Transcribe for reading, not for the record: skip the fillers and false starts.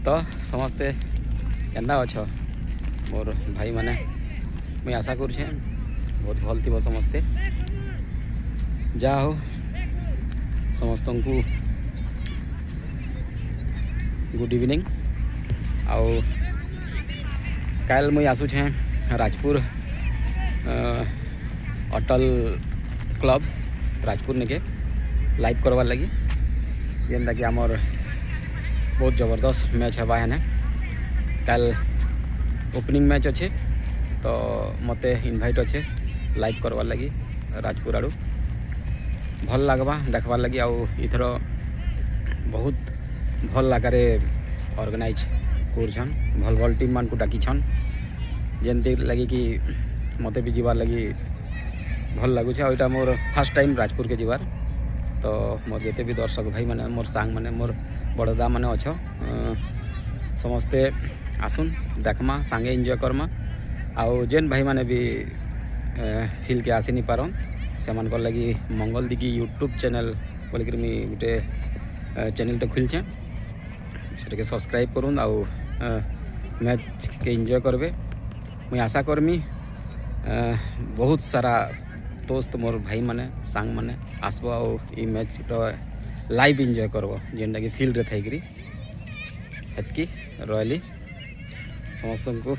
तो समस्ते केन्दा अछ मोर भाई माने मुई आशा करुछे बहुत भल थी समस्ते जा हो समस्त को गुड इवनिंग आउ काल मुई आसुछे राजपुर अटल क्लब राजपुर निके लाइव करवार लगी जेनता कि आमर बहुत जबरदस्त मैच हवा है काल ओपनिंग मैच अच्छे तो मते इनभाइट अच्छे लाइव करवार लगी राजपुर आड़ू भल लगवा देखवार लगी आउ इथर बहुत भल आकार ऑर्गेनाइज करछन भल भल टीम मान को डाकिछन जेनती लगी कि मते भी जीवार लगी भल लगुचे और इटा मोर फर्स्ट टाइम राजपुर के जीवार तो मोर जेते भी दर्शक भाई माने मोर सांग माने मोर बड़दा माने अच्छ समस्ते आसुन देखमा सांगे एंजॉय करमा आउ जेन भाई माने भी फिल के आसी नहीं पारन से मानकर लगी मंगल दिगी यूट्यूब चैनल बोलिक मुझे गोटे चैनल खुलचे से सब्सक्राइब करूँ आउ मैच के एंजॉय करबे मुझे आशा करमी बहुत सारा दोस्त मोर भाई माने सांग माने आसबो आउ ई मैच लाइव एंजॉय करबो जेनटा कि फील्ड रे थाइकरी एतकी रॉयली समस्त को